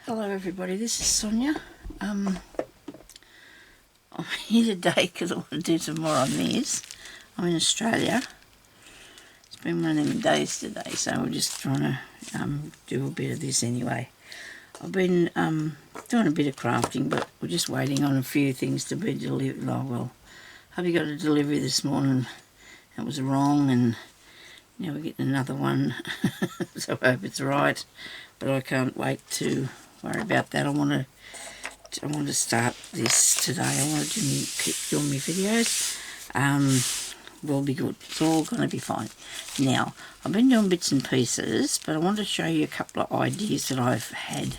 Hello everybody, this is Sonya. I'm here today because I want to do some more on this. I'm in Australia. It's been one of them days today, so we're just trying to do a bit of this anyway. I've been doing a bit of crafting, but we're just waiting on a few things to be delivered. Oh well, hubby got a delivery this morning. That was wrong, and now we're getting another one. So I hope it's right, but I can't wait to worry about that. I want to start this today. I want to keep doing my videos. Will be good. It's all going to be fine. Now, I've been doing bits and pieces, but I want to show you a couple of ideas that I've had,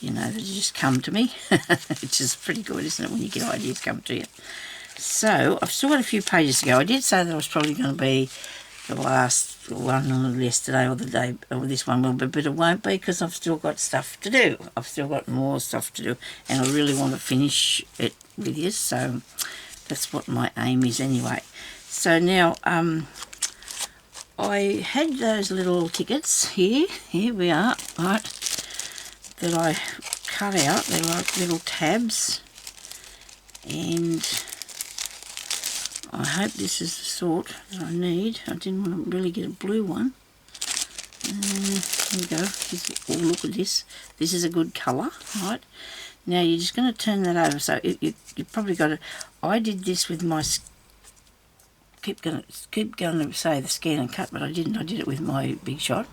that just come to me, which is pretty good, isn't it, when you get ideas come to you. So, I've still got a few pages to go. I did say that I was probably going to be the last one on yesterday or the day, or this one will be, but it won't be because I've still got stuff to do. I've still got more stuff to do, and I really want to finish it with you, so that's what my aim is anyway. So now, I had those little tickets here we are, right, that I cut out. They're like little tabs, and I hope this is the sort that I need. I didn't want to really get a blue one. Here we go. Oh, look at this. This is a good colour, right? Now you're just going to turn that over. So you probably got to. I did this with my. Keep going to say the scan and cut, but I didn't. I did it with my Big Shot.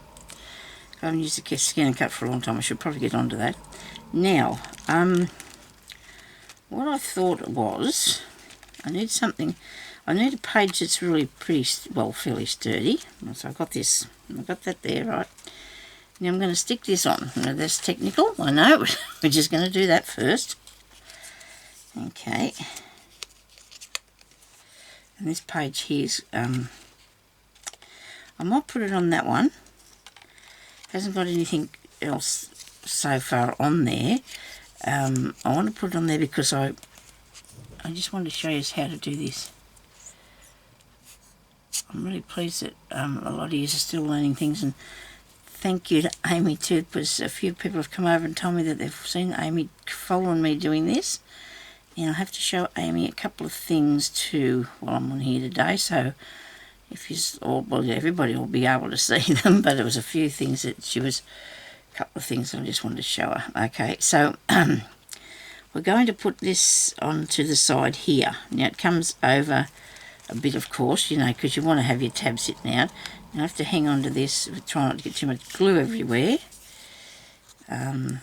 I haven't used the scan and cut for a long time. I should probably get onto that. Now, what I thought was, I need something. I need a page that's really fairly sturdy. So I've got this. I've got that there, right? Now I'm going to stick this on. Now that's technical, I know. We're just going to do that first. Okay. And this page here's, I might put it on that one. Hasn't got anything else so far on there. I want to put it on there because I just wanted to show you how to do this. I'm really pleased that a lot of you are still learning things, and thank you to Amy too, because a few people have come over and told me that they've seen Amy following me doing this, and I have to show Amy a couple of things too while I'm on here today. So if you all, well, everybody will be able to see them, but there was a few things that a couple of things that I just wanted to show her. Okay, so we're going to put this onto the side here. Now it comes over a bit, of course, because you want to have your tab sitting out. You have to hang on to this, try not to get too much glue everywhere. It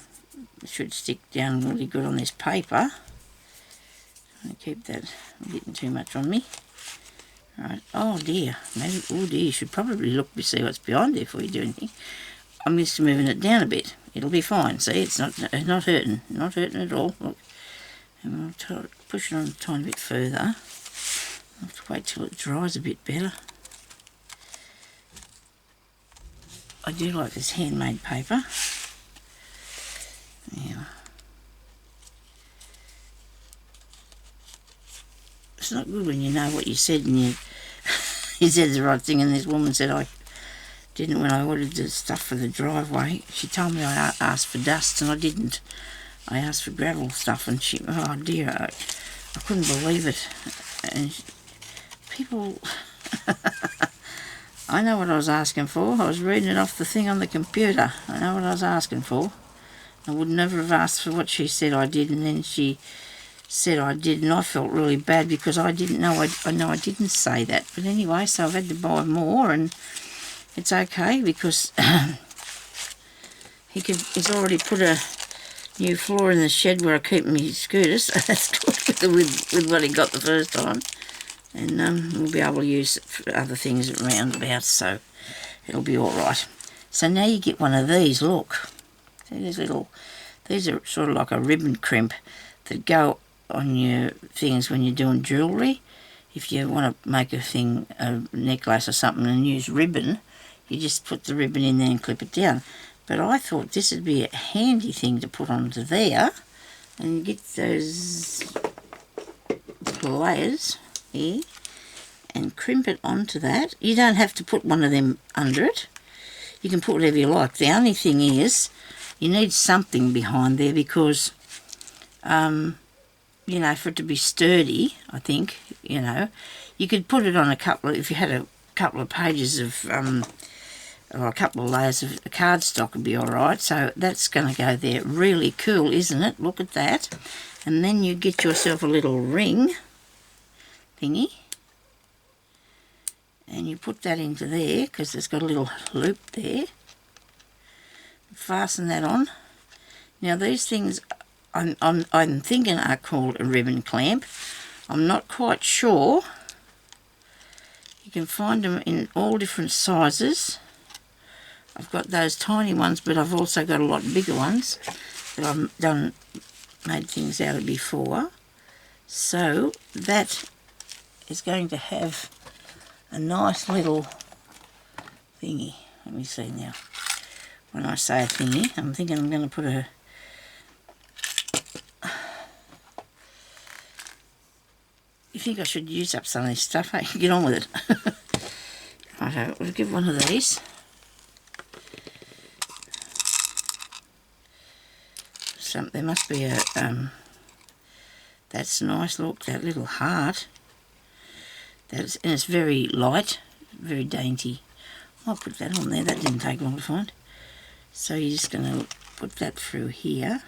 should stick down really good on this paper. I'm going to keep that getting too much on me. Right. Oh dear, you should probably look to see what's behind there before you do anything. I'm just moving it down a bit. It'll be fine. See, it's not hurting at all. Look, and I'll push it on a tiny bit further. I'll have to wait till it dries a bit better. I do like this handmade paper. Yeah. It's not good when you know what you said and you said the right thing, and this woman said I didn't when I ordered the stuff for the driveway. She told me I asked for dust, and I didn't. I asked for gravel stuff, and she, oh dear, I couldn't believe it. And people, I know what I was asking for. I was reading it off the thing on the computer. I know what I was asking for. I would never have asked for what she said I did, and then she said I did, and I felt really bad because I didn't know. I know I didn't say that, but anyway, so I've had to buy more, and it's okay because he's already put a new floor in the shed where I keep my scooters. So that's good with what he got the first time, and we'll be able to use it for other things around about, so it'll be all right. So now you get one of these. Look, see these are sort of like a ribbon crimp that go on your things when you're doing jewellery. If you want to make a necklace or something and use ribbon, you just put the ribbon in there and clip it down. But I thought this would be a handy thing to put onto there, and get those layers here and crimp it onto that. You don't have to put one of them under it. You can put whatever you like. The only thing is, You need something behind there because, you know, for it to be sturdy, I think, you know, you could put it on a couple of, if you had a couple of pages of, or a couple of layers of cardstock would be alright. So that's going to go there. Really cool, isn't it? Look at that. And then you get yourself a little ring thingy. And you put that into there because it's got a little loop there. Fasten that on. Now these things I'm thinking are called a ribbon clamp. I'm not quite sure. You can find them in all different sizes. I've got those tiny ones, but I've also got a lot bigger ones that I've made things out of before. So that is going to have a nice little thingy. Let me see now. When I say a thingy, I'm thinking I'm going to put a... You think I should use up some of this stuff? Hey, get on with it. Righto, we'll give one of these. There must be a... that's nice, look, that little heart. And it's very light, very dainty. I'll put that on there, that didn't take long to find. So you're just going to put that through here.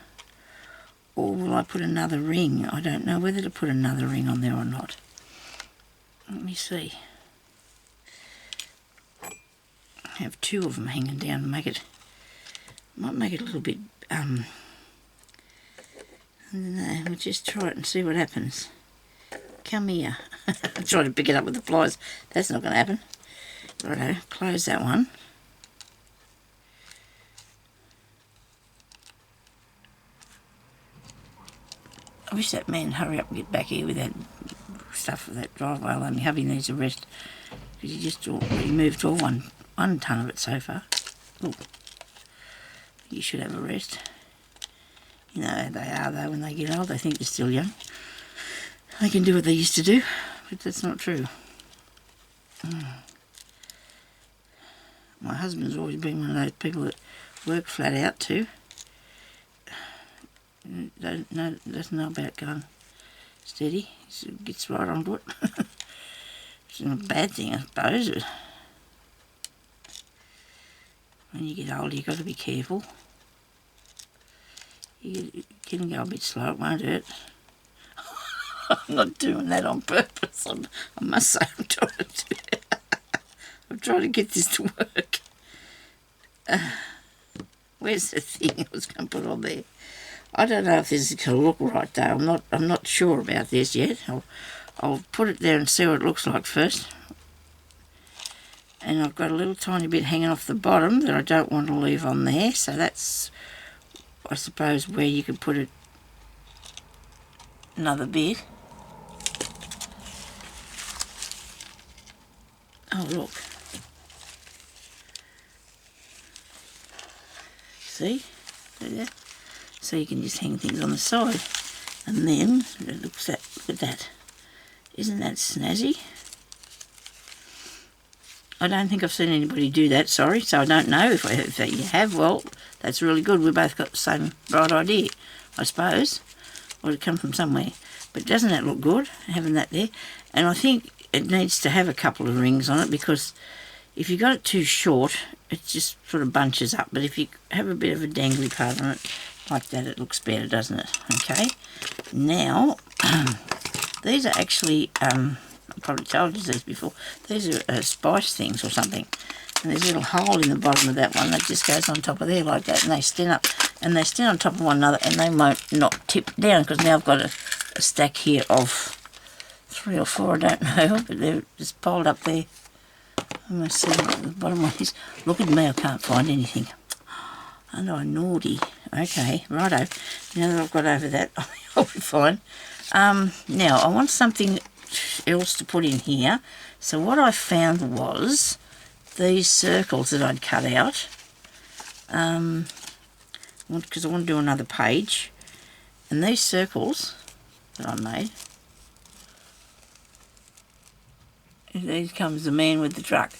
Or will I put another ring? I don't know whether to put another ring on there or not. Let me see. I have two of them hanging down to make it... Might make it a little bit... I don't know, we'll just try it and see what happens. Come here. I'm trying to pick it up with the pliers. That's not going to happen. Righto, close that one. I wish that man hurry up and get back here with that stuff for that driveway. Although my hubby needs a rest because he just already moved all one ton of it so far. Ooh. You should have a rest. You know how they are though when they get old. They think they're still young. They can do what they used to do, but that's not true. My husband's always been one of those people that work flat out too. Doesn't know about going steady. He gets right onto it. It's not a bad thing, I suppose. When you get older, you've got to be careful. You can go a bit slow, it won't hurt. I'm not doing that on purpose. I must say I'm trying to do it. I'm trying to get this to work. Where's the thing I was going to put on there? I don't know if this is going to look right though. I'm not sure about this yet. I'll put it there and see what it looks like first. And I've got a little tiny bit hanging off the bottom that I don't want to leave on there. So that's, I suppose, where you could put it another bit. Oh look. See? There. So you can just hang things on the side. And then, look at that. Isn't that snazzy? I don't think I've seen anybody do that, sorry, so I don't know. If you have, well, that's really good. We both got the same bright idea, I suppose. Or it come from somewhere. But doesn't that look good, having that there? And I think it needs to have a couple of rings on it because if you got it too short, it just sort of bunches up. But if you have a bit of a dangly part on it, like that, it looks better, doesn't it? Okay. Now, these are actually, I probably told you these before, these are spice things or something. And there's a little hole in the bottom of that one that just goes on top of there like that, and they stand up. And they stand on top of one another, and they won't not tip down, because now I've got a stack here of 3 or 4, I don't know, but they're just piled up there. I must see what the bottom one is. Look at me, I can't find anything. I know I'm naughty. Okay, righto. Now that I've got over that, I'll be fine. Now, I want something else to put in here. So what I found was these circles that I'd cut out. Because I want to do another page. And these circles that I made, there comes the man with the truck.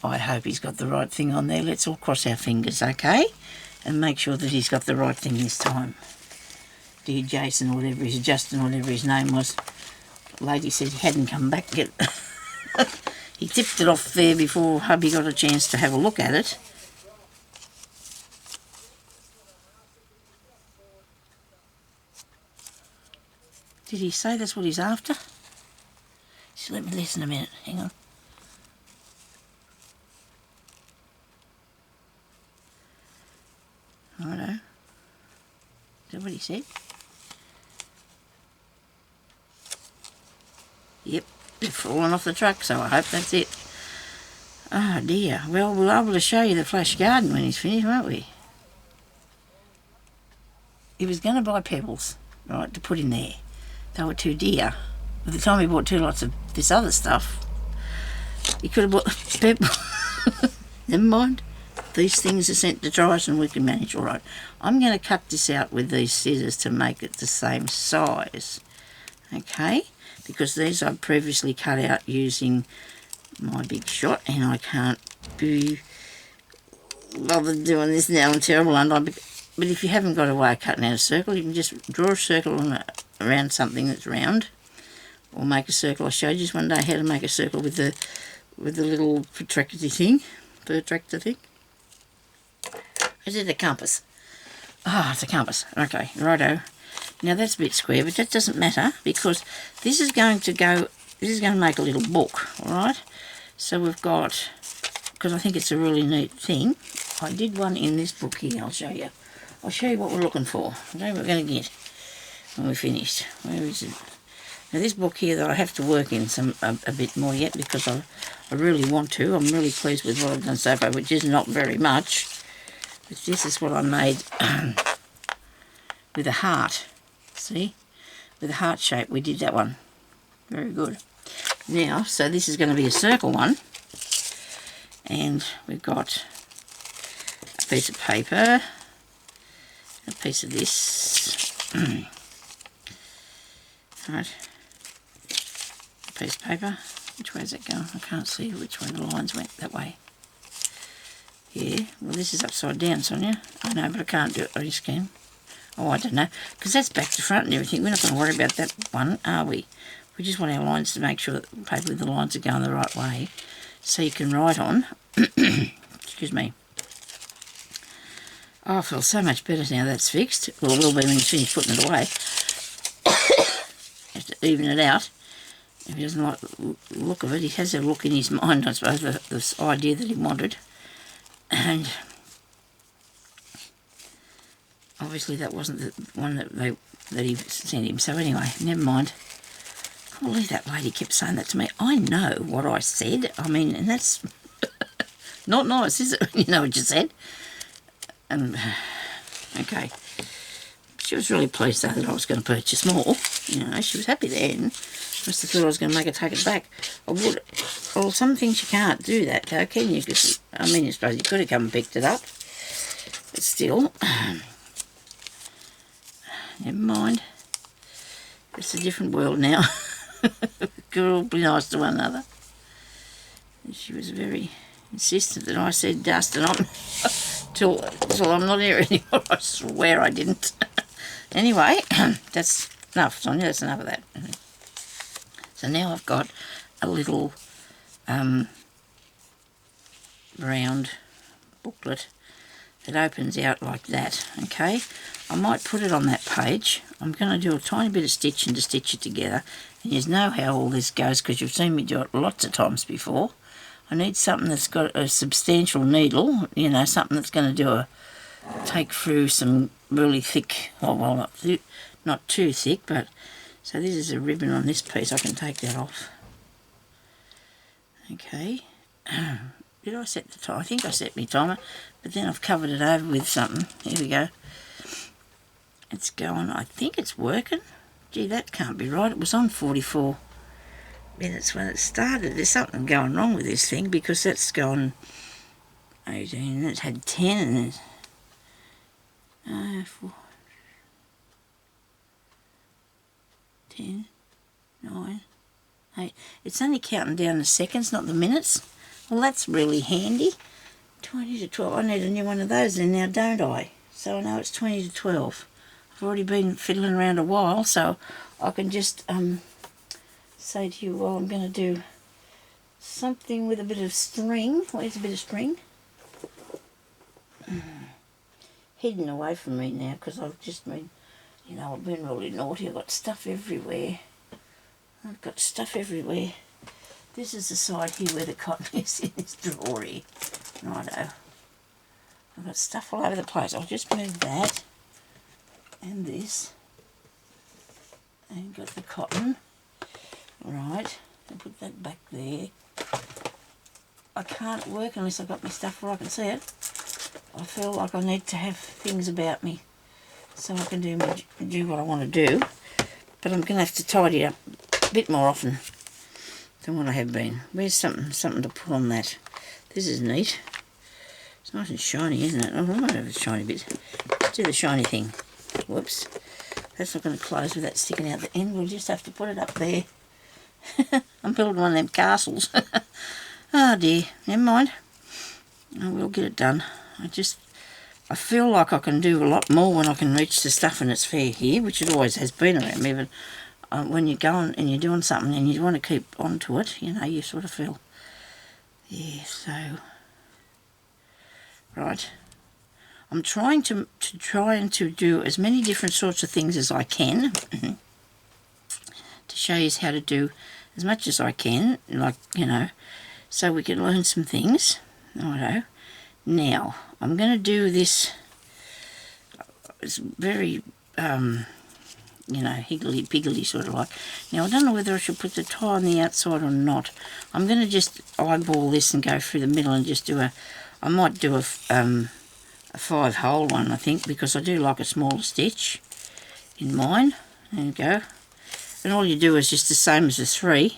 I hope he's got the right thing on there. Let's all cross our fingers, okay? and make sure that he's got the right thing this time. Dear Jason, whatever his Justin, whatever his name was, the lady said he hadn't come back yet. He tipped it off there before hubby got a chance to have a look at it. Did he say that's what he's after? Just let me listen a minute, hang on. Righto. Is that what he said? Yep, they've fallen off the truck, so I hope that's it. Oh dear. Well, we'll be able to show you the flash garden when he's finished, won't we? He was going to buy pebbles, right, to put in there. They were too dear. By the time he bought 2 lots of this other stuff, he could have bought pebbles. Never mind. These things are sent to try us and we can manage all right. I'm going to cut this out with these scissors to make it the same size. Okay? Because these I've previously cut out using my big shot, and I can't be bothered doing this now. I'm terrible, aren't I? But if you haven't got a way of cutting out a circle, you can just draw a circle around something that's round, or make a circle. I showed you just one day how to make a circle with the little protractor thing. Is it a compass? Ah, it's a compass. Okay, righto. Now that's a bit square, but that doesn't matter because this is going to make a little book, all right? So we've got, because I think it's a really neat thing, I did one in this book here. I'll show you. I'll show you what we're looking for. Okay, we're going to get when we're finished. Where is it? Now this book here that I have to work in a bit more yet because I really want to. I'm really pleased with what I've done so far, which is not very much. But this is what I made with a heart. See? With a heart shape, we did that one. Very good. Now, so this is going to be a circle one. And we've got a piece of paper, a piece of this. Right. A piece of paper. Which way is it going? I can't see which way the lines went. That way. Yeah. Well, this is upside down, Sonia. I know, but I can't do it. I just can. Oh, I don't know. Because that's back to front and everything. We're not going to worry about that one, are we? We just want our lines to make sure that the paper with the lines are going the right way. So you can write on. Excuse me. Oh, I feel so much better now that's fixed. Well, it will be when you finish putting it away. Have to even it out. If he doesn't like the look of it, he has a look in his mind, I suppose, this idea that he wanted. And obviously that wasn't the one that he sent him. So anyway, never mind. I can't believe that lady kept saying that to me. I know what I said. I mean, and that's not nice, is it? You know what you said. Okay. She was really pleased though that I was going to purchase more. You know, she was happy then. I must have thought I was going to make her take it back. I would. Well, some things you can't do that, though, can you? Because, I mean, I suppose you could have come and picked it up. But still, never mind. It's a different world now. We'll all be nice to one another. And she was very insistent that I said dust and I'm till I'm not here anymore. I swear I didn't. Anyway, that's enough, Sonia. That's enough of that. So now I've got a little round booklet that opens out like that, okay? I might put it on that page. I'm going to do a tiny bit of stitching to stitch it together. And you know how all this goes because you've seen me do it lots of times before. I need something that's got a substantial needle, you know, something that's going to take through some really thick, well, not too thick, but, so this is a ribbon on this piece. I can take that off. Okay. Did I set the time? I think I set my timer, but then I've covered it over with something. Here we go. It's going, I think it's working. Gee, that can't be right. It was on 44 minutes when it started. There's something going wrong with this thing because that's gone 18, it had 10 and then 4, 10, 9, 8. It's only counting down the seconds, not the minutes. Well, that's really handy. 20 to 12. I need a new one of those then now, don't I? So I know it's 20 to 12. I've already been fiddling around a while, so I can just say to you, well, I'm going to do something with a bit of string. Where's a bit of string? Hidden away from me now because I've just been, you know, I've been really naughty. I've got stuff everywhere. I've got stuff everywhere. This is the side here where the cotton is in this drawer here. Righto. I've got stuff all over the place. I'll just move that and this. And got the cotton. Right. I'll put that back there. I can't work unless I've got my stuff where I can see it. I feel like I need to have things about me so I can do what I want to do. But I'm going to have to tidy up a bit more often than what I have been. Where's something to put on that? This is neat. It's nice and shiny, isn't it? Oh, I might have a shiny bit. Let's do the shiny thing. Whoops. That's not going to close with that sticking out the end. We'll just have to put it up there. I'm building one of them castles. Oh dear, never mind. I will get it done. I feel like I can do a lot more when I can reach the stuff and it's fair here, which it always has been around me, but when you're going and you're doing something and you want to keep on to it, you know, you sort of feel, yeah, so, right. I'm trying to do as many different sorts of things as I can to show you how to do as much as I can, like, you know, so we can learn some things. Righto. Now, I'm going to do this, it's very, you know, higgledy-piggledy sort of like. Now, I don't know whether I should put the tie on the outside or not. I'm going to just eyeball this and go through the middle and just do I might do a 5-hole one, I think, because I do like a smaller stitch in mine. There you go. And all you do is just the same as the 3.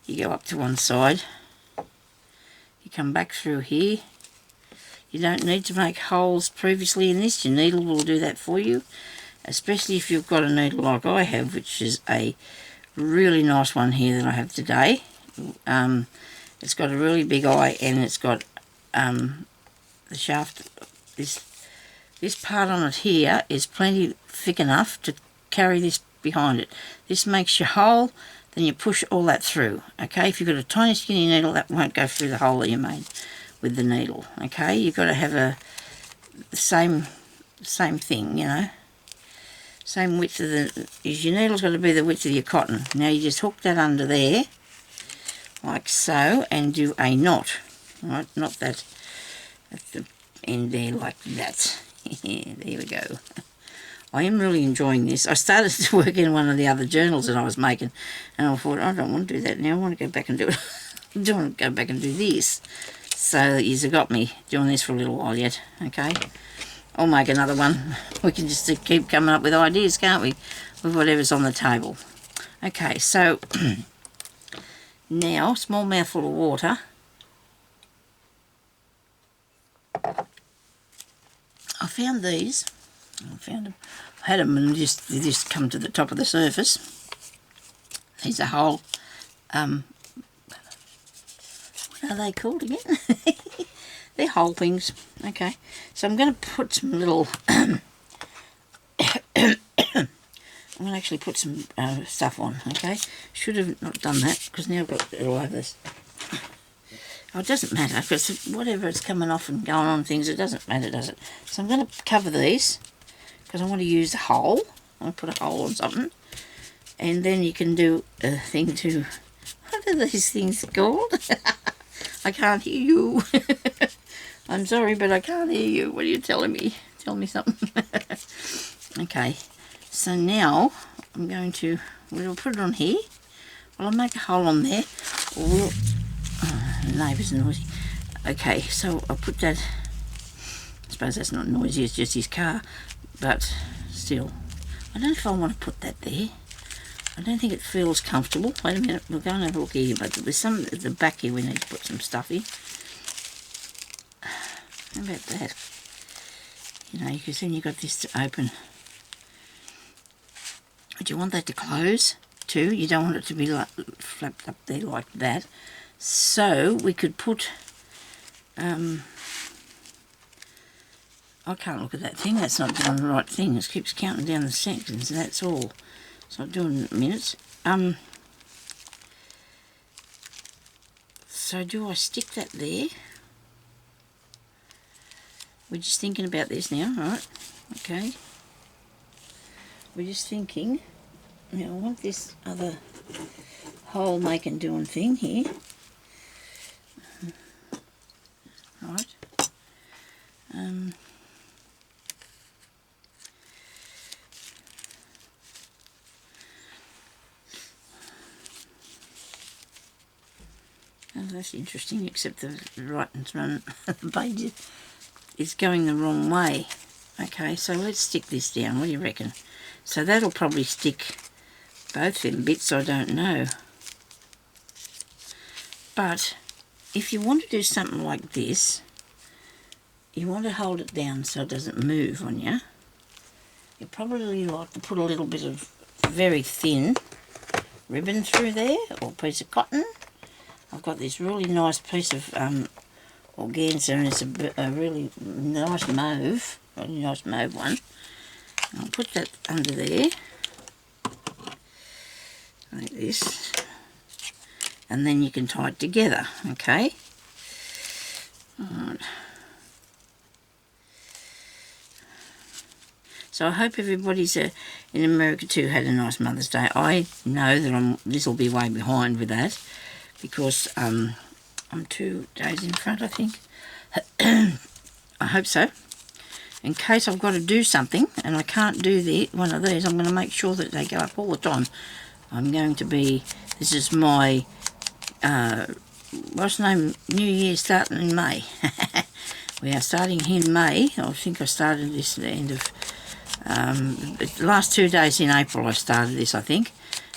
You go up to one side. You come back through here. You don't need to make holes previously in this. Your needle will do that for you, especially if you've got a needle like I have, which is a really nice one here that I have today. It's got a really big eye and it's got the shaft. This part on it here is plenty thick enough to carry this behind it. This makes your hole, then you push all that through. Okay, if you've got a tiny skinny needle, that won't go through the hole that you made with the needle. Okay, you've got to have the same thing, you know, same width of your needle's got to be the width of your cotton. Now you just hook that under there like so and do a knot. Right, not that at the end there like that. There we go. I am really enjoying this. I started to work in one of the other journals that I was making, and I thought, I don't want to do that now. I want to go back and do it. I don't want to go back and do this. So you've got me doing this for a little while yet, okay? I'll make another one. We can just keep coming up with ideas, can't we? With whatever's on the table. Okay, so now, small mouthful of water. I found these. I had them and they just come to the top of the surface. These are whole, what are they called again? They're whole things. Okay, so I'm going to put some little, I'm going to actually put some stuff on, okay? Should have not done that because now I've got it all over this. Oh, it doesn't matter because whatever is coming off and going on things, it doesn't matter, does it? So I'm going to cover these because I want to use a hole. I want to put a hole on something. And then you can do a thing to, what are these things called? I can't hear you. I'm sorry, but I can't hear you. What are you telling me? Tell me something. Okay, so now I'm going to, we'll put it on here. Well, I'll make a hole on there. Or we'll, the neighbour's noisy. Okay, so I'll put that, I suppose that's not noisy, it's just his car, but still. I don't know if I want to put that there. I don't think it feels comfortable. Wait a minute, we'll go and have a look here, but there's some at the back here we need to put some stuff in. How about that? You know, because then you've got this to open. But you want that to close too. You don't want it to be like flapped up there like that. So we could put I can't look at that thing. That's not doing the right thing. It keeps counting down the seconds. That's all. It's not doing minutes. So do I stick that there? We're just thinking about this now, right? Okay. We're just thinking. Now I want this other hole making doing thing here. Right. Oh, that's interesting, except the writing's run, the page is going the wrong way. Okay, so let's stick this down. What do you reckon? So that'll probably stick both them bits, I don't know. But if you want to do something like this, you want to hold it down so it doesn't move on you. You probably like to put a little bit of very thin ribbon through there, or piece of cotton. I've got this really nice piece of organza, and it's a really nice mauve, one. I'll put that under there, like this, and then you can tie it together, okay? Alright. So I hope everybody's in America too had a nice Mother's Day. I know that this will be way behind with that, because I'm 2 days in front, I think. I hope so. In case I've got to do something and I can't do one of these, I'm going to make sure that they go up all the time. I'm going to be, this is my, what's the name, New Year starting in May. We are starting in May. I think I started this at the end of, the last 2 days in April I started this, I think.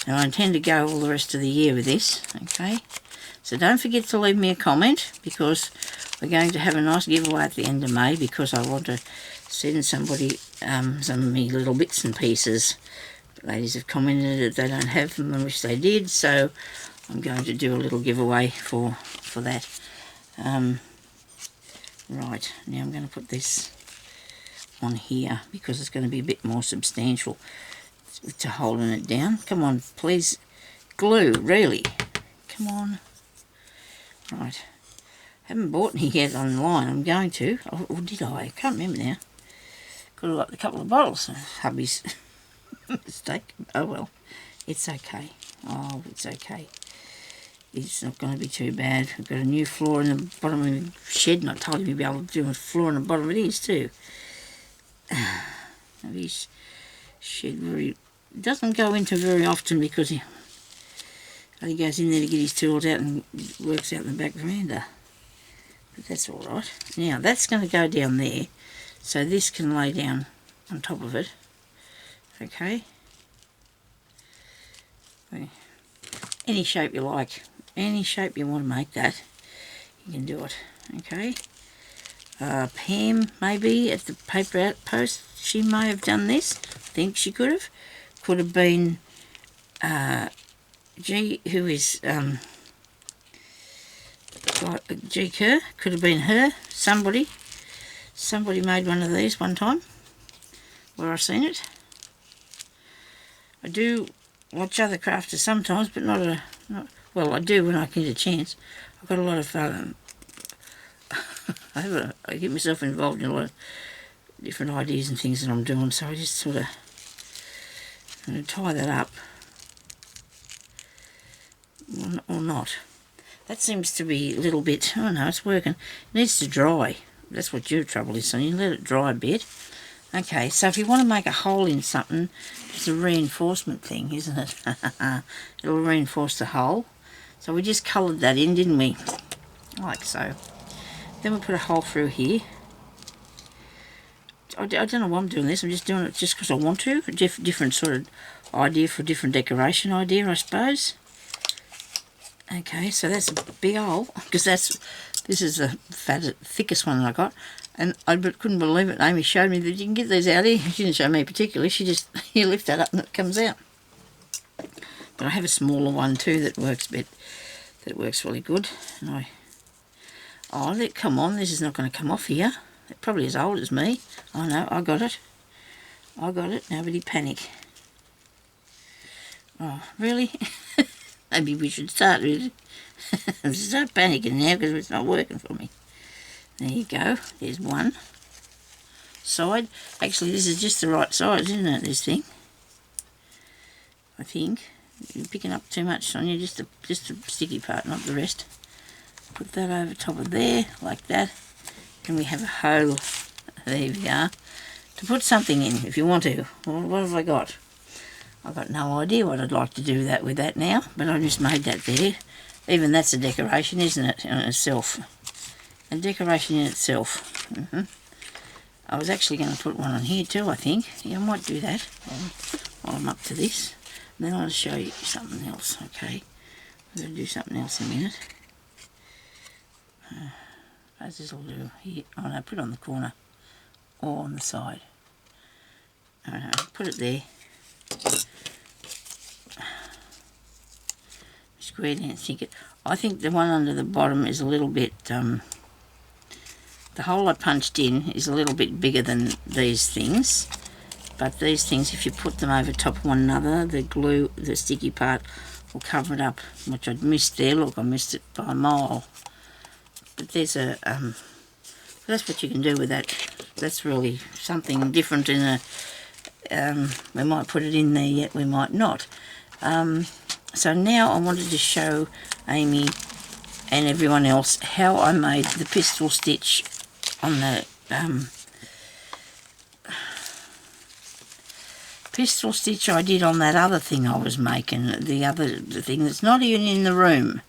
And I intend to go all the rest of the year with this, okay? So don't forget to leave me a comment, because we're going to have a nice giveaway at the end of May, because I want to send somebody some of me little bits and pieces. Ladies have commented that they don't have them, and wish they did, so I'm going to do a little giveaway for that. Right, now I'm going to put this on here, because it's going to be a bit more substantial to holding it down. Come on, please, glue, really. Come on. Right. Haven't bought any yet online. I'm going to. Or did I? I can't remember now. Could have got a couple of bottles. Hubby's mistake. Oh well. It's okay. Oh, it's okay. It's not going to be too bad. I've got a new floor in the bottom of the shed, and I told him he'd be able to do a floor in the bottom. It is too. His shed doesn't go into very often, because he goes in there to get his tools out and works out in the back veranda. But that's all right. Now that's going to go down there, so this can lay down on top of it. Okay. Any shape you like, any shape you want to make that, you can do it. Okay. Pam, maybe at the paper outpost, she may have done this. I think she could have. Could have been G, who is G Kerr, could have been her. Somebody made one of these one time where I've seen it. I do watch other crafters sometimes, but not well, I do when I get a chance. I've got a lot of I get myself involved in a lot of different ideas and things that I'm doing, so I just sort of tie that up. Or not. That seems to be a little bit, oh no, it's working. It needs to dry. That's what your trouble is, so you let it dry a bit. Okay, so if you want to make a hole in something, it's a reinforcement thing, isn't it? It'll reinforce the hole. So we just coloured that in, didn't we? Like so. Then we put a hole through here. I don't know why I'm doing this. I'm just doing it just because I want to. A different sort of idea for a different decoration idea, I suppose. Okay, so that's a big hole, because this is the thickest one that I got, and I couldn't believe it. Amy showed me that you can get these out here. She didn't show me particularly. She just, you lift that up and it comes out. But I have a smaller one too that works really good, and Oh, come on, this is not going to come off here. It's probably as old as me. Oh no, I got it. I got it. Nobody panic. Oh, really? Maybe we should start with it. Start panicking now because it's not working for me. There you go. There's one side. Actually, this is just the right size, isn't it, this thing? I think. You're picking up too much, Sonia. Just the sticky part, not the rest. Put that over top of there, like that. And we have a hole. There we are. To put something in, if you want to. Well, what have I got? I've got no idea what I'd like to do with that now, but I just made that there. Even that's a decoration, isn't it, in itself? A decoration in itself. I was actually going to put one on here too, I think. Yeah, I might do that while I'm up to this. And then I'll show you something else, okay? I'm going to do something else in a minute. As this will do here. Oh no, put it on the corner or on the side. Oh no, put it there. Square down, think it. I think the one under the bottom is a little bit, the hole I punched in is a little bit bigger than these things. But these things, if you put them over top of one another, the glue, the sticky part will cover it up, which I'd missed there. Look, I missed it by a mile. But there's a, that's what you can do with that. That's really something different in a, we might put it in there yet, we might not. So now I wanted to show Amy and everyone else how I made the pistol stitch on the pistol stitch I did on that other thing I was making, the thing that's not even in the room,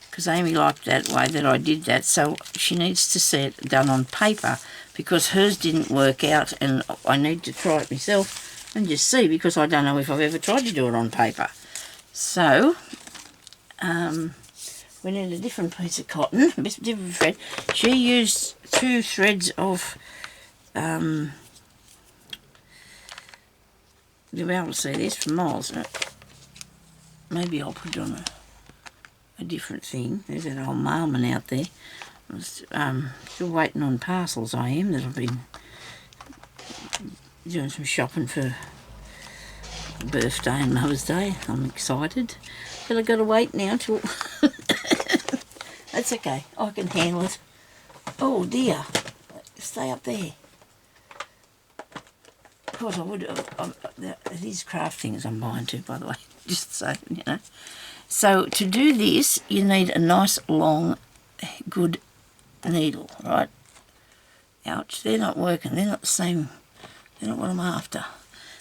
because Amy liked that way that I did that, so she needs to see it done on paper because hers didn't work out, and I need to try it myself and just see, because I don't know if I've ever tried to do it on paper. So we need a different piece of cotton, a different thread. She used 2 threads of you'll be able to see this from miles. Maybe I'll put it on a different thing. There's that old mailman out there. I'm still waiting on parcels, I am, that I've been doing some shopping for birthday and Mother's Day. I'm excited. But I've got to wait now till... That's okay. I can handle it. Oh dear. Stay up there. Of course, I would. It is craft things I'm buying too, by the way. Just so you know. So to do this, you need a nice long, good needle, right? Ouch! They're not working. They're not the same. They're not what I'm after.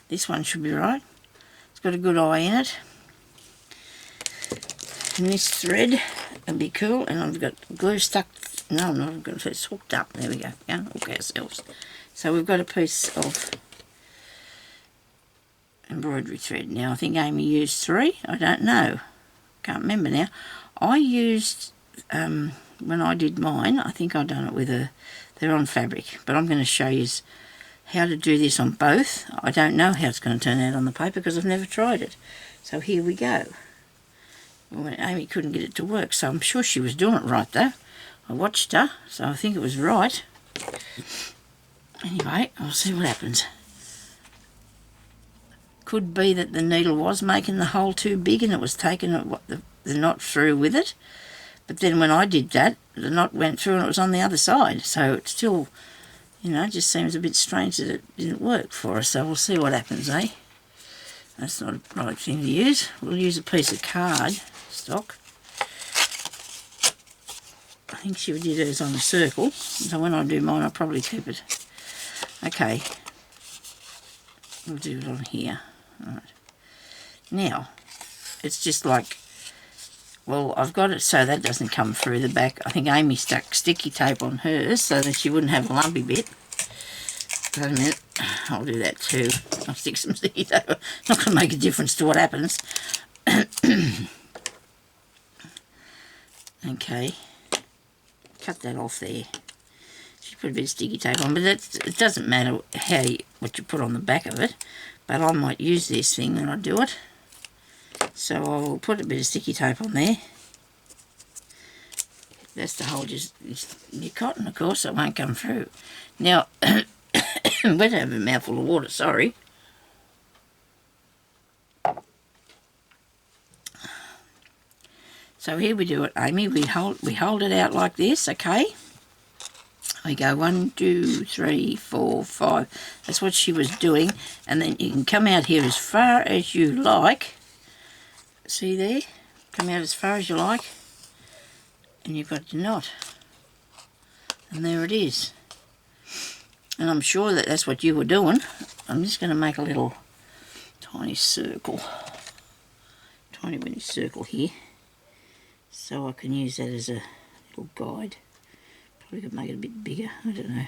This one should be right. It's got a good eye in it. And this thread will be cool. And I've got glue stuck. No, I'm not. I've got it's hooked up. There we go. Unhook ourselves. So we've got a piece of embroidery thread. Now I think Amy used 3. I don't know. Can't remember now. I used when I did mine. I think I done it with they're on fabric. But I'm going to show you how to do this on both. I don't know how it's going to turn out on the paper because I've never tried it. So here we go. Well, Amy couldn't get it to work, so I'm sure she was doing it right though. I watched her, so I think it was right. Anyway, I'll see what happens. Could be that the needle was making the hole too big and it was taking the knot through with it. But then when I did that, the knot went through and it was on the other side. So it still, you know, just seems a bit strange that it didn't work for us. So we'll see what happens, eh? That's not a right thing to use. We'll use a piece of card stock. I think she did hers on a circle. So when I do mine, I'll probably keep it. Okay. We'll do it on here. All right. Now, it's just like, well, I've got it so that doesn't come through the back. I think Amy stuck sticky tape on hers so that she wouldn't have a lumpy bit. Wait a minute, I'll do that too. I'll stick some sticky tape. Not going to make a difference to what happens. Okay, cut that off there. She put a bit of sticky tape on, but it doesn't matter what you put on the back of it. But I might use this thing when I do it. So I'll put a bit of sticky tape on there. That's to hold your cotton, of course, it won't come through. Now, I'm going to have a mouthful of water, sorry. So here we do it, Amy. We hold it out like this, okay? We go 1, 2, 3, 4, 5. That's what she was doing. And then you can come out here as far as you like. See there? Come out as far as you like. And you've got your knot. And there it is. And I'm sure that that's what you were doing. I'm just going to make a little tiny circle. Tiny mini circle here. So I can use that as a little guide. Probably could make it a bit bigger, I don't know.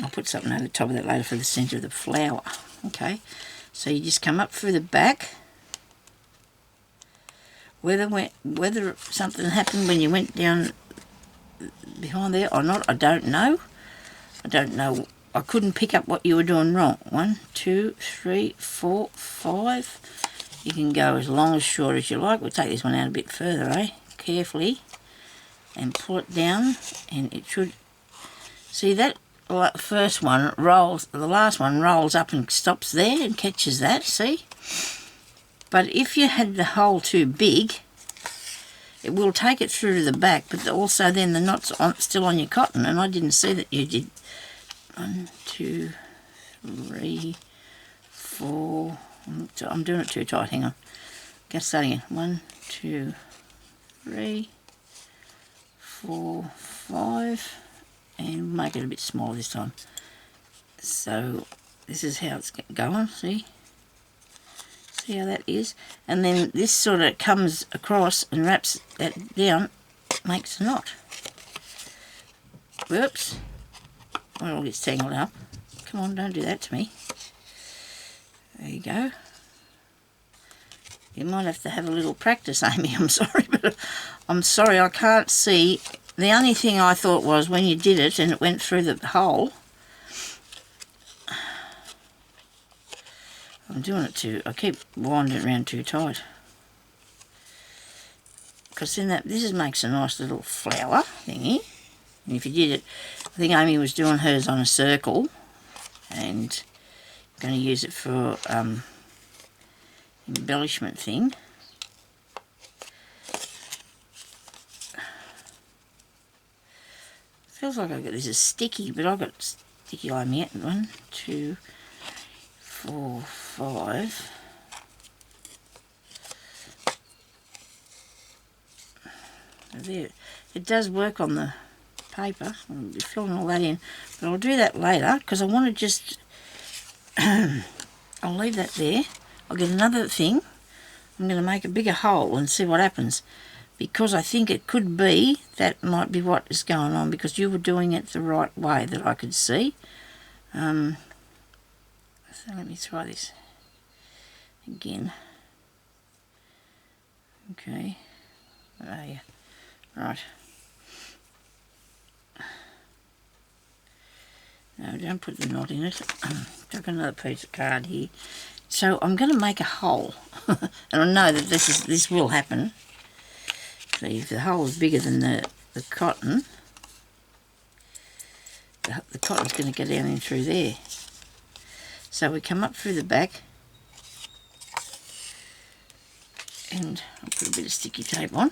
I'll put something over the top of that later for the centre of the flower. Okay, so you just come up through the back. Whether something happened when you went down behind there or not, I don't know. I don't know. I couldn't pick up what you were doing wrong. 1, 2, 3, 4, 5. You can go as long as short as you like. We'll take this one out a bit further, carefully. And pull it down, and it should, see that first one rolls, the last one rolls up and stops there and catches that, see? But if you had the hole too big, it will take it through to the back, but also then the knot's still on your cotton, and I didn't see that you did. 1, 2, 3, 4, I'm doing it too tight, hang on. Get starting again. 1, 2, 3, 4, 5, and make it a bit smaller this time. So this is how it's going, see how that is, and then this sort of comes across and wraps that down, makes a knot. Whoops, well, it all gets tangled up. Come on, don't do that to me. There you go. You might have to have a little practice, Amy. I'm sorry, but I'm sorry I can't see. The only thing I thought was when you did it and it went through the hole, I'm doing it too. I keep winding it around too tight. Because then this makes a nice little flower thingy. And if you did it, I think Amy was doing hers on a circle, and I'm going to use it for embellishment thing. Feels like I've got this is sticky, but I've got sticky on yet. 1, 2, 4, 5. There, it does work on the paper. I'll be filling all that in, but I'll do that later because I want to just. I'll leave that there. I'll get another thing. I'm going to make a bigger hole and see what happens, because I think it could be that might be what is going on, because you were doing it the right way that I could see. So let me try this again. Okay. Oh, yeah. Right. No, don't put the knot in it. I've got another piece of card here. So I'm going to make a hole, and I know that this will happen. See, if the hole is bigger than the cotton, the cotton's going to go down in through there. So we come up through the back, and I'll put a bit of sticky tape on.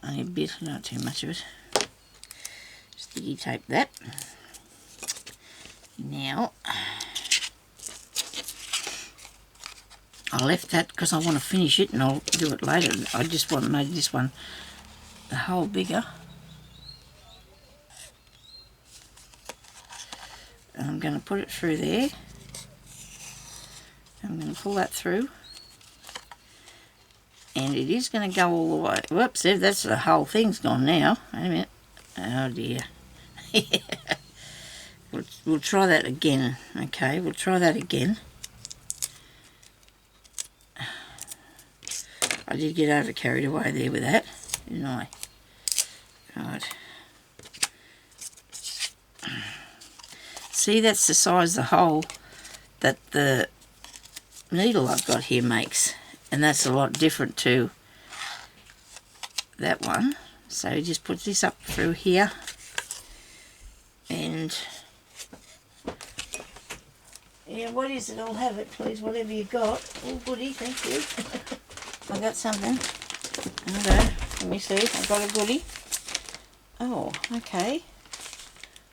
Only a bit, not too much of it. Sticky tape that. Now, I left that because I want to finish it, and I'll do it later. I just want to make this one the hole bigger. And I'm going to put it through there. I'm going to pull that through. And it is going to go all the way. Whoops, that's the whole thing's gone now. Wait a minute. Oh dear. We'll try that again. Okay, we'll try that again. I did get over carried away there with that, didn't I? Right. See, that's the size of the hole that the needle I've got here makes. and that's a lot different to that one. So you just put this up through here, and yeah, what is it? I'll have it, please, whatever you got. Oh, goodie, thank you. I got something. Okay, let me see. I got a goodie. Oh, okay.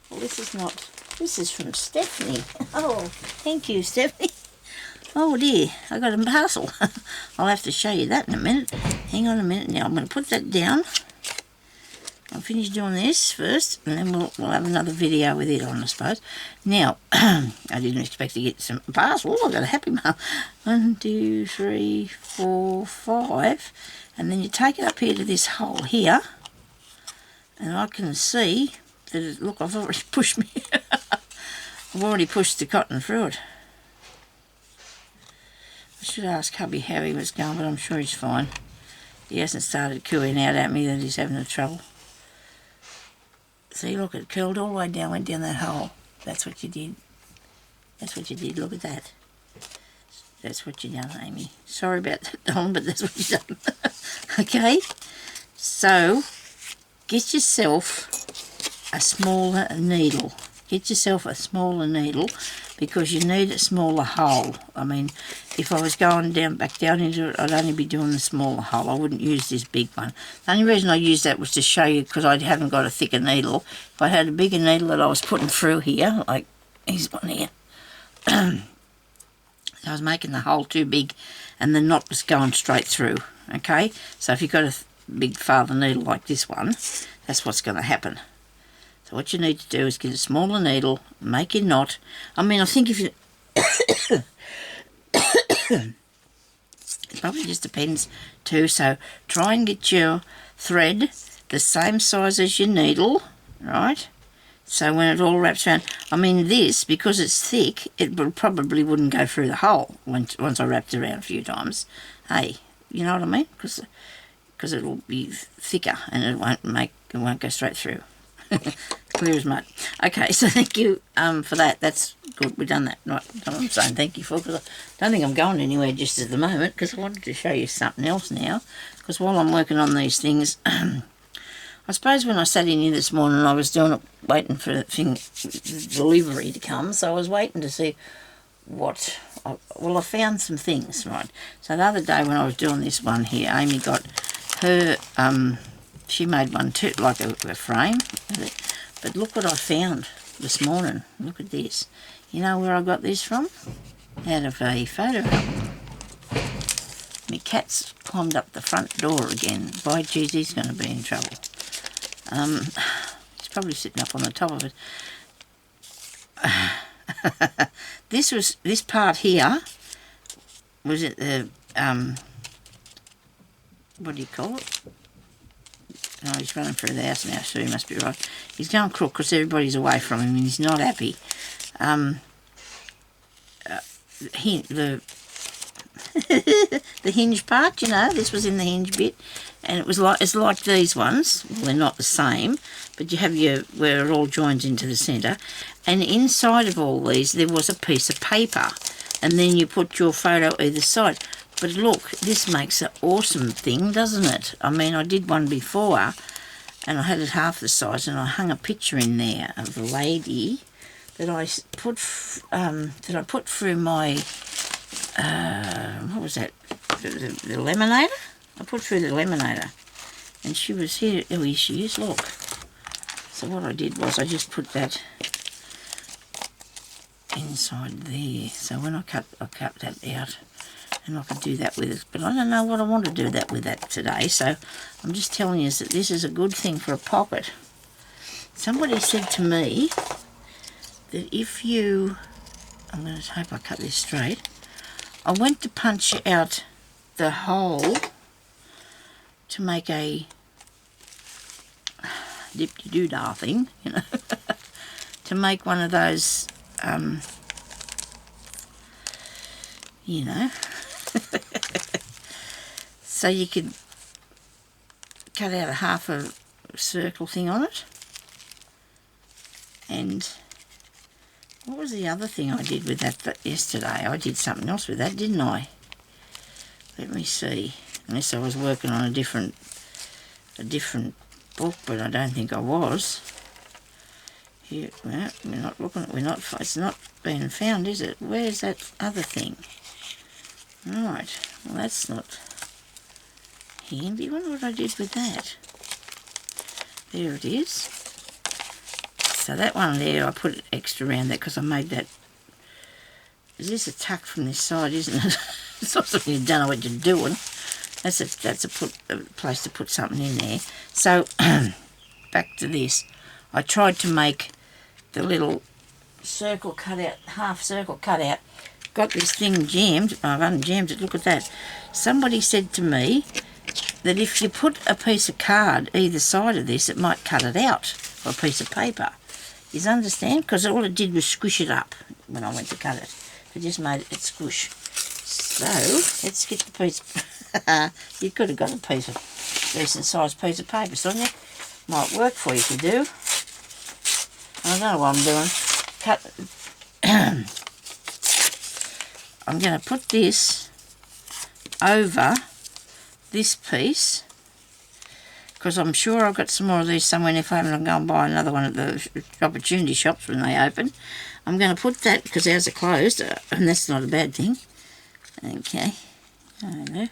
Well, this is from Stephanie. Oh, thank you, Stephanie. Oh dear, I got a parcel. I'll have to show you that in a minute. Hang on a minute now. I'm going to put that down. I'll finish doing this first, and then we'll have another video with it on, I suppose. Now, I didn't expect to get some parcel. I got a happy mail. 1, 2, 3, 4, 5. And then you take it up here to this hole here, and I can see that look, I've already pushed me. I've already pushed the cotton through it. I should ask hubby how he was going, but I'm sure he's fine. He hasn't started cooing out at me that he's having a trouble. See, look, it curled all the way down, went down that hole. That's what you did. That's what you did. Look at that. That's what you done, Amy. Sorry about that, Don, but that's what you done. Okay? So, get yourself a smaller needle. Get yourself a smaller needle, because you need a smaller hole. I mean, if I was going back down into it, I'd only be doing the smaller hole. I wouldn't use this big one. The only reason I used that was to show you, because I haven't got a thicker needle. If I had a bigger needle that I was putting through here, like here's one here, I was making the hole too big and the knot was going straight through. Okay, so if you've got a big father needle like this one, that's what's going to happen. So what you need to do is get a smaller needle, make your knot. I mean, I think if you... it probably just depends too. So try and get your thread the same size as your needle, right? So when it all wraps around... I mean, this, because it's thick, it probably wouldn't go through the hole once I wrapped it around a few times. Hey, you know what I mean? Because it'll be thicker and it won't go straight through. Clear as mud. Okay, so thank you for that. That's good. We've done that. Right, that's what I'm saying thank you for, because I don't think I'm going anywhere just at the moment, because I wanted to show you something else now. Because while I'm working on these things, I suppose when I sat in here this morning, I was doing it, waiting for the delivery to come, so I was waiting to see what... well, I found some things, right? So the other day when I was doing this one here, Amy got her... she made one too, like a frame. But look what I found this morning. Look at this. You know where I got this from? Out of a photo album. My cat's climbed up the front door again. By geez, he's going to be in trouble. He's probably sitting up on the top of it. This part here was at the what do you call it? No, he's running through the house now, so he must be right. He's going crook because everybody's away from him and he's not happy. The hinge part, you know, this was in the hinge bit, and it's like these ones. Well, they're not the same, but you have where it all joins into the centre, and inside of all these there was a piece of paper, and then you put your photo either side. But look, this makes an awesome thing, doesn't it? I mean, I did one before, and I had it half the size, and I hung a picture in there of a lady that I put through my what was that? The laminator. I put through the laminator, and she was here. Oh, here she is. Look. So what I did was I just put that inside there. So when I cut that out. And I could do that with it, but I don't know what I want to do with that today, so I'm just telling you that this is a good thing for a pocket. Somebody said to me that if you... I'm going to hope I cut this straight. I went to punch out the hole to make a dip-de-doo-dah thing, you know, to make one of those, you know, so you could cut out a half a circle thing on it. And what was the other thing I did with that yesterday? I did something else with that, didn't I? Let me see. Unless I was working on a different book, but I don't think I was. Here, well, we're not looking. It's not being found, is it? Where's that other thing? Right. Well, that's not handy. I wonder what I did with that. There it is. So that one there, I put extra around that because I made that. Is this a tuck from this side, isn't it? It's not something you don't know what you're doing. That's a place to put something in there. So back to this. I tried to make the little circle cut out, half circle cut out. Got this thing jammed. I've unjammed it. Look at that. Somebody said to me that if you put a piece of card either side of this, it might cut it out, or a piece of paper. You understand? Because all it did was squish it up when I went to cut it. It just made it squish. So let's get the piece. You could have got a piece of decent sized piece of paper, Sonia. Might work for you if you do. I don't know what I'm doing. Cut. I'm going to put this over this piece because I'm sure I've got some more of these somewhere, and if I haven't, I'll go and buy another one at the opportunity shops when they open. I'm going to put that, because ours are closed, and that's not a bad thing. Okay. I don't know.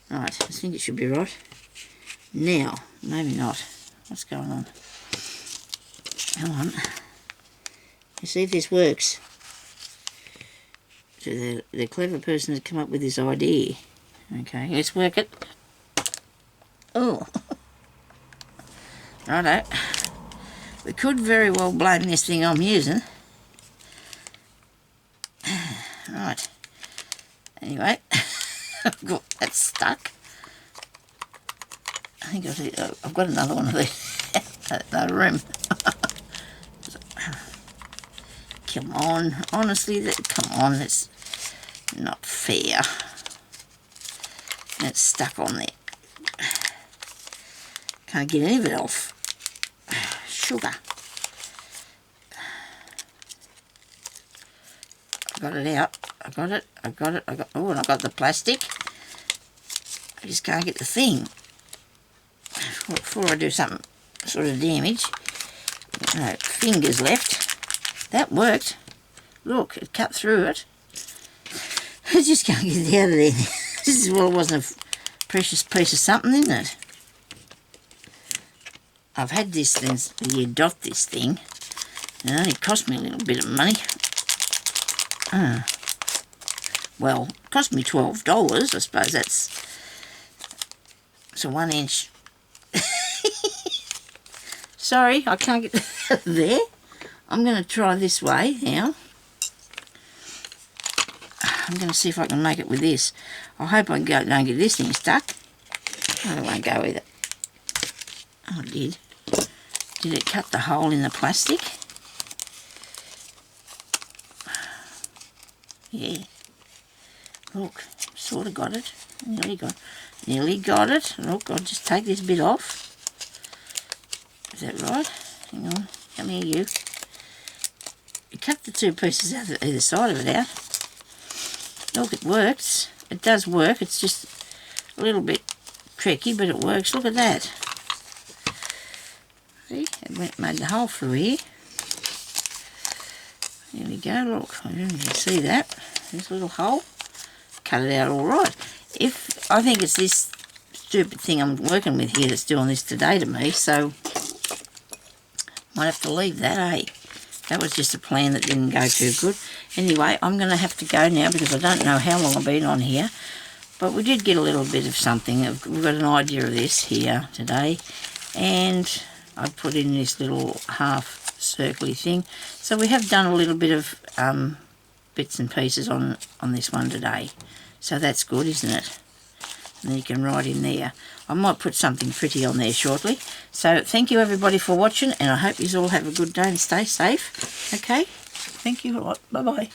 Right, I think it should be right. Now, maybe not. What's going on? Come on. Let's see if this works. So the clever person has come up with this idea. Okay, let's work it. Oh. Righto. We could very well blame this thing I'm using. Right. Anyway, that's stuck. I think I've got another one of these. The rim. Come on, honestly, come on, that's not fair. It's stuck on there. Can't get any of it off. Sugar. I got it out. I got it. Oh, and I got the plastic. I just can't get the thing. Before I do something sort of damage. No, fingers left. That worked. Look, it cut through it. I just can't get it out of there. This is, well, it wasn't a precious piece of something, isn't it? I've had this since the year dot this thing. It only cost me a little bit of money. Well, it cost me $12. I suppose that's a 1 inch. Sorry, I can't get that there. I'm going to try this way now. I'm going to see if I can make it with this. I hope I don't get this thing stuck. I won't go with it. Oh, it did. Did it cut the hole in the plastic? Yeah. Look, sort of got it. Nearly got it. Look, I'll just take this bit off. Is that right? Hang on. Come here, you. You cut the two pieces out of either side of it out. Look, it works. It does work. It's just a little bit tricky, but it works. Look at that. See? It made the hole through here. There we go. Look, I don't know if you can see that. This little hole. Cut it out all right. I think it's this stupid thing I'm working with here that's doing this today to me, so might have to leave that, eh? That was just a plan that didn't go too good. Anyway, I'm going to have to go now because I don't know how long I've been on here. But we did get a little bit of something. We've got an idea of this here today. And I put in this little half circly thing. So we have done a little bit of bits and pieces on this one today. So that's good, isn't it? And then you can write in there. I might put something pretty on there shortly. So thank you everybody for watching, and I hope you all have a good day and stay safe. Okay? Thank you a lot. Bye-bye.